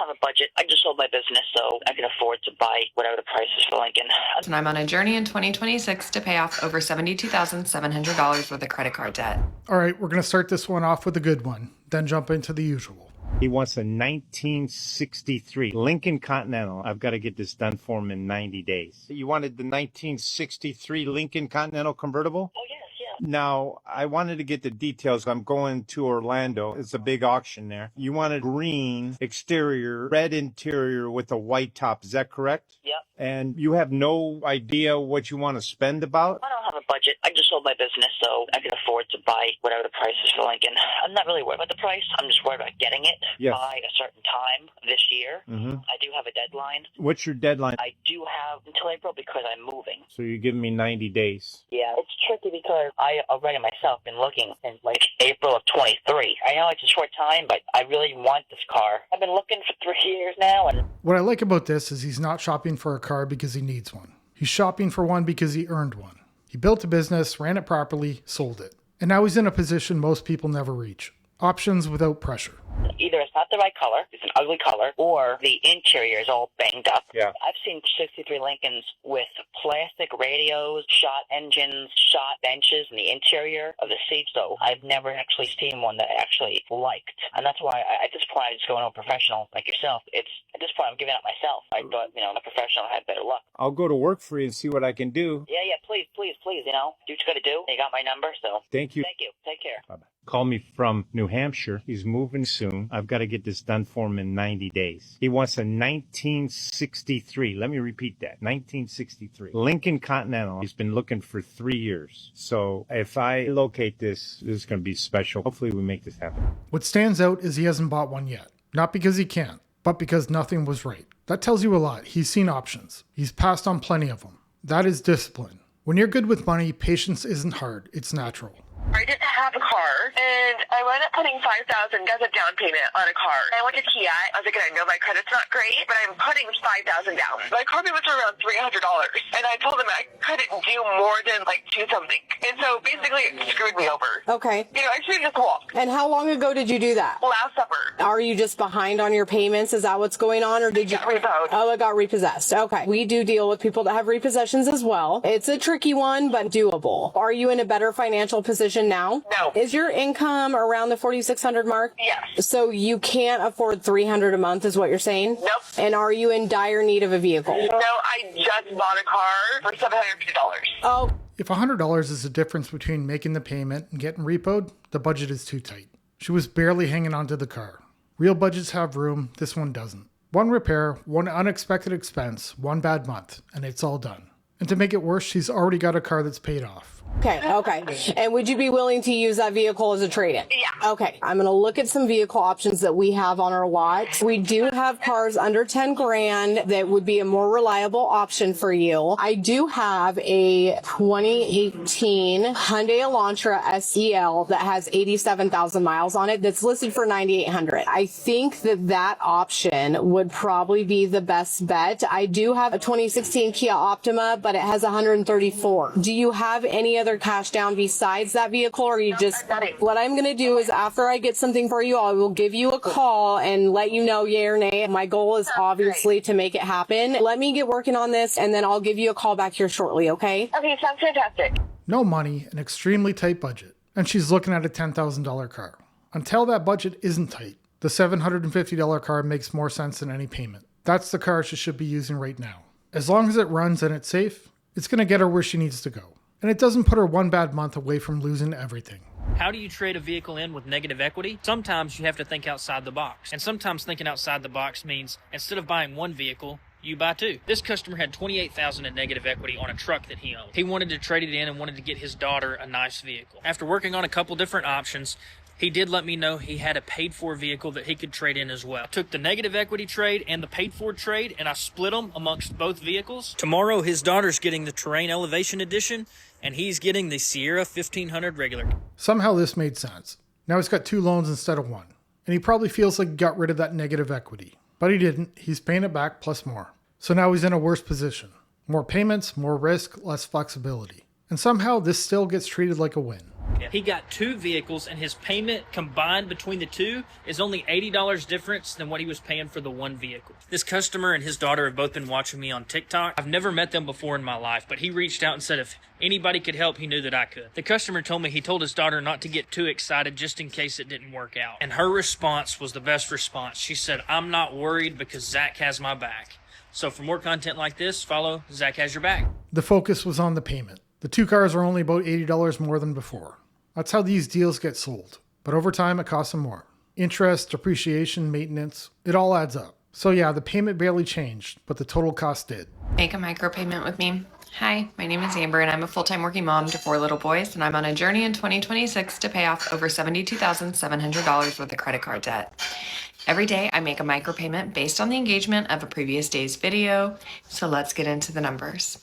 have a budget. I just sold my business, so I can afford to buy whatever the price is for Lincoln. And I'm on a journey in 2026 to pay off over $72,700 worth of credit card debt. All right, we're going to start this one off with a good one, then jump into the usual. He wants a 1963 Lincoln Continental. I've got to get this done for him in 90 days. You wanted the 1963 Lincoln Continental convertible? Oh, yes, yeah. Now, I wanted to get the details. I'm going to Orlando. It's a big auction there. You wanted green exterior, red interior with a white top. Is that correct? Yep. And you have no idea what you want to spend about? I don't have a budget. I just sold my business, so I can afford to buy whatever the price is for Lincoln. I'm not really worried about the price. I'm just worried about getting it by a certain time this year. I do have a deadline. What's your deadline? I do have until April because I'm moving. So you're giving me 90 days. Yeah, it's tricky because I already myself been looking in like April of 23. I know it's a short time, but I really want this car. I've been looking for 3 years now, and What I like about this is he's not shopping for a car because he needs one. He's shopping for one because he earned one. He built a business, ran it properly, sold it. And now he's in a position most people never reach. Options without pressure. either it's not the right color, it's an ugly color, or the interior is all banged up. Yeah. I've seen 63 Lincolns with plastic radios, shot engines, shot benches in the interior of the seats, so I've never actually seen one that I actually liked. And that's why at this point I just go into a professional like yourself. At this point I'm giving up myself. I thought, a professional had better luck. I'll go to work for you and see what I can do. Yeah, please, do what you got to do. You got my number, so. Thank you. Thank you. Take care. Bye-bye. Call me from New Hampshire. He's moving soon. I've got to get this done for him in 90 days. He wants a 1963. Let me repeat that. 1963. Lincoln Continental. He's been looking for 3 years. So if I locate this is going to be special. Hopefully we make this happen. What stands out is he hasn't bought one yet. Not because he can't, but because nothing was right. That tells you a lot. He's seen options. He's passed on plenty of them. That is discipline. When you're good with money, patience isn't hard. It's natural. I didn't have a car, and I wound up putting $5,000 as a down payment on a car. I went to Kia. I was like, I know my credit's not great, but I'm putting $5,000 down. My car payments were around $300, and I told them I couldn't do more than like $2 something. And so basically it screwed me over. Okay. I should just walk. And how long ago did you do that? Last summer. Are you just behind on your payments? Is that what's going on? Or did you? Repoed. Oh, it got repossessed. Okay. We do deal with people that have repossessions as well. It's a tricky one, but doable. Are you in a better financial position now? No. Is your income around the $4,600 mark? Yes. So you can't afford $300 a month is what you're saying? Nope. And are you in dire need of a vehicle? No, I just bought a car for $750. Oh. If $100 is the difference between making the payment and getting repoed, the budget is too tight. She was barely hanging on to the car. Real budgets have room, this one doesn't. One repair, one unexpected expense, one bad month, and it's all done. And to make it worse, she's already got a car that's paid off. Okay. And would you be willing to use that vehicle as a trade-in? Yeah. Okay. I'm going to look at some vehicle options that we have on our lot. We do have cars under 10 grand that would be a more reliable option for you. I do have a 2018 Hyundai Elantra SEL that has 87,000 miles on it that's listed for $9,800. I think that option would probably be the best bet. I do have a 2016 Kia Optima, but it has 134. Do you have any other cash down besides that vehicle, or you just, what I'm going to do is after I get something for you, I will give you a call and let you know yay or nay. My goal is obviously to make it happen. Let me get working on this and then I'll give you a call back here shortly, okay? Okay, sounds fantastic. No money, an extremely tight budget, and she's looking at a $10,000 car. Until that budget isn't tight, the $750 car makes more sense than any payment. That's the car she should be using right now. As long as it runs and it's safe, it's going to get her where she needs to go. And it doesn't put her one bad month away from losing everything. How do you trade a vehicle in with negative equity? Sometimes you have to think outside the box. And sometimes thinking outside the box means instead of buying one vehicle, you buy two. This customer had $28,000 in negative equity on a truck that he owned. He wanted to trade it in and wanted to get his daughter a nice vehicle. After working on a couple different options, he did let me know he had a paid-for vehicle that he could trade in as well. I took the negative equity trade and the paid-for trade, and I split them amongst both vehicles. Tomorrow, his daughter's getting the Terrain Elevation Edition, and he's getting the Sierra 1500 regular. Somehow this made sense. Now he's got two loans instead of one. And he probably feels like he got rid of that negative equity. But he didn't. He's paying it back plus more. So now he's in a worse position. More payments, more risk, less flexibility. And somehow this still gets treated like a win. He got 2 vehicles, and his payment combined between the 2 is only $80 difference than what he was paying for the 1 vehicle. This customer and his daughter have both been watching me on TikTok. I've never met them before in my life, but he reached out and said if anybody could help, he knew that I could. The customer told me he told his daughter not to get too excited just in case it didn't work out. And her response was the best response. She said, "I'm not worried because Zach has my back." So for more content like this, follow Zach Has Your Back. The focus was on the payment. The 2 cars are only about $80 more than before. That's how these deals get sold. But over time, it costs them more. Interest, depreciation, maintenance, it all adds up. So yeah, the payment barely changed, but the total cost did. Make a micropayment with me. Hi, my name is Amber and I'm a full-time working mom to 4 little boys, and I'm on a journey in 2026 to pay off over $72,700 worth of credit card debt. Every day I make a micropayment based on the engagement of a previous day's video. So let's get into the numbers.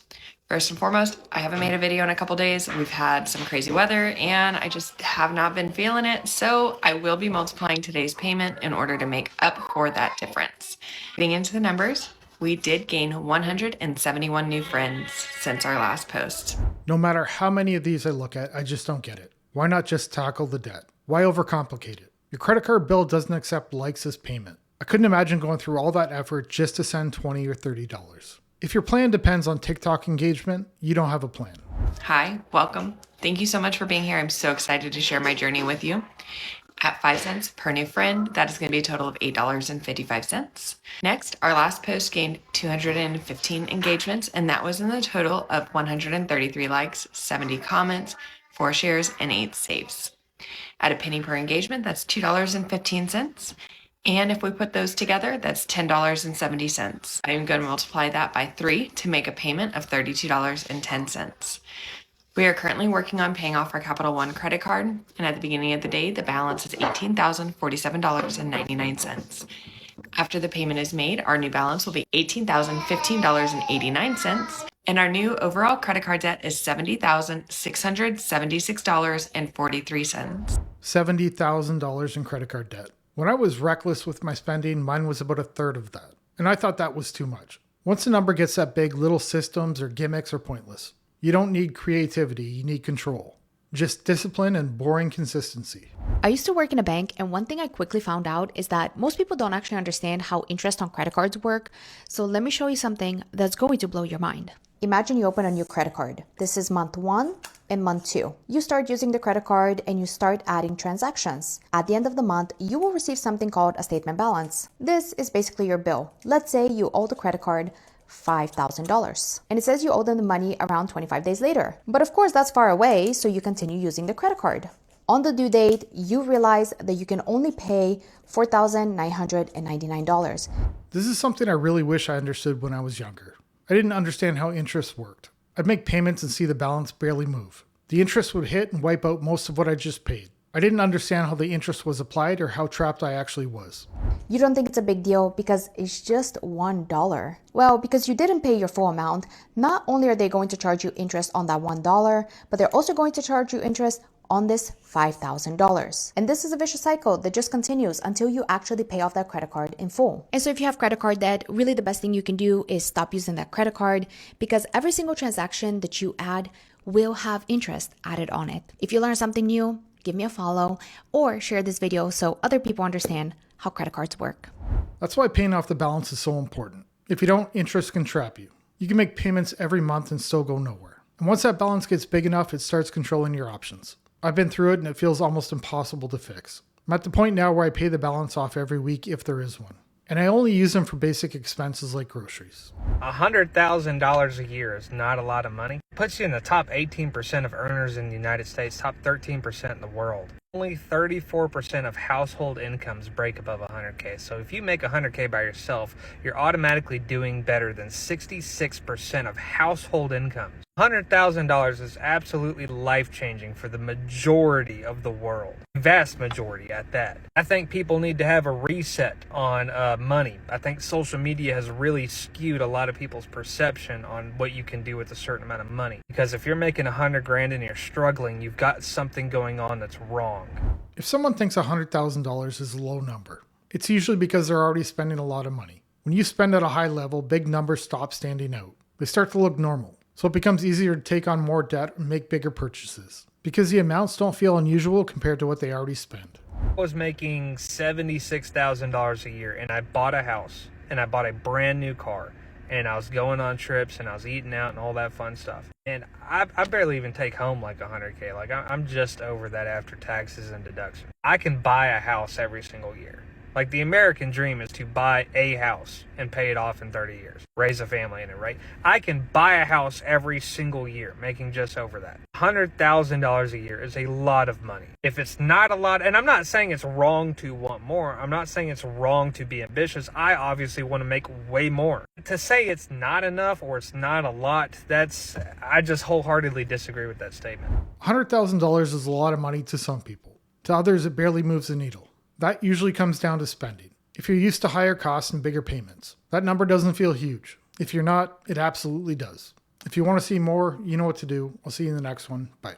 First and foremost, I haven't made a video in a couple days. We've had some crazy weather and I just have not been feeling it. So I will be multiplying today's payment in order to make up for that difference. Getting into the numbers, we did gain 171 new friends since our last post. No matter how many of these I look at, I just don't get it. Why not just tackle the debt? Why overcomplicate it? Your credit card bill doesn't accept likes as payment. I couldn't imagine going through all that effort just to send $20 or $30. If your plan depends on TikTok engagement, you don't have a plan. Hi, welcome. Thank you so much for being here. I'm so excited to share my journey with you. At 5 cents per new friend, that is going to be a total of $8.55. Next, our last post gained 215 engagements, and that was in the total of 133 likes, 70 comments, 4 shares, and 8 saves. At a penny per engagement, that's $2.15. And if we put those together, that's $10.70. I'm going to multiply that by 3 to make a payment of $32.10. We are currently working on paying off our Capital One credit card, and at the beginning of the day, the balance is $18,047.99. After the payment is made, our new balance will be $18,015.89, and our new overall credit card debt is $70,676.43. $70,000 in credit card debt. When I was reckless with my spending, mine was about a third of that. And I thought that was too much. Once the number gets that big, little systems or gimmicks are pointless. You don't need creativity, you need control. Just discipline and boring consistency. I used to work in a bank, and one thing I quickly found out is that most people don't actually understand how interest on credit cards work. So let me show you something that's going to blow your mind. Imagine you open a new credit card. This is month 1 and month 2. You start using the credit card and you start adding transactions. At the end of the month, you will receive something called a statement balance. This is basically your bill. Let's say you owe the credit card $5,000. And it says you owe them the money around 25 days later. But of course, that's far away, so you continue using the credit card. On the due date, you realize that you can only pay $4,999. This is something I really wish I understood when I was younger. I didn't understand how interest worked. I'd make payments and see the balance barely move. The interest would hit and wipe out most of what I just paid. I didn't understand how the interest was applied or how trapped I actually was. You don't think it's a big deal because it's just $1. Well, because you didn't pay your full amount, not only are they going to charge you interest on that $1, but they're also going to charge you interest on this $5,000. And this is a vicious cycle that just continues until you actually pay off that credit card in full. And so if you have credit card debt, really the best thing you can do is stop using that credit card, because every single transaction that you add will have interest added on it. If you learn something new, give me a follow or share this video so other people understand how credit cards work. That's why paying off the balance is so important. If you don't, interest can trap you. You can make payments every month and still go nowhere. And once that balance gets big enough, it starts controlling your options. I've been through it and it feels almost impossible to fix. I'm at the point now where I pay the balance off every week if there is one. And I only use them for basic expenses like groceries. $100,000 a year is not a lot of money. It puts you in the top 18% of earners in the United States, top 13% in the world. Only 34% of household incomes break above 100K. So if you make 100K by yourself, you're automatically doing better than 66% of household incomes. $100,000 is absolutely life-changing for the majority of the world. Vast majority at that. I think people need to have a reset on money. I think social media has really skewed a lot of people's perception on what you can do with a certain amount of money. Because if you're making $100,000 and you're struggling, you've got something going on that's wrong. If someone thinks $100,000 is a low number, it's usually because they're already spending a lot of money. When you spend at a high level, big numbers stop standing out. They start to look normal. So it becomes easier to take on more debt and make bigger purchases. because the amounts don't feel unusual compared to what they already spend. I was making $76,000 a year, and I bought a house, and I bought a brand new car, and I was going on trips, and I was eating out and all that fun stuff. And I barely even take home like $100K. Like, I'm just over that after taxes and deductions. I can buy a house every single year. Like, the American dream is to buy a house and pay it off in 30 years. Raise a family in it, right? I can buy a house every single year, making just over that. $100,000 a year is a lot of money. If it's not a lot, and I'm not saying it's wrong to want more. I'm not saying it's wrong to be ambitious. I obviously want to make way more. To say it's not enough or it's not a lot, I just wholeheartedly disagree with that statement. $100,000 is a lot of money to some people. To others, it barely moves the needle. That usually comes down to spending. If you're used to higher costs and bigger payments, that number doesn't feel huge. If you're not, it absolutely does. If you want to see more, you know what to do. I'll see you in the next one. Bye.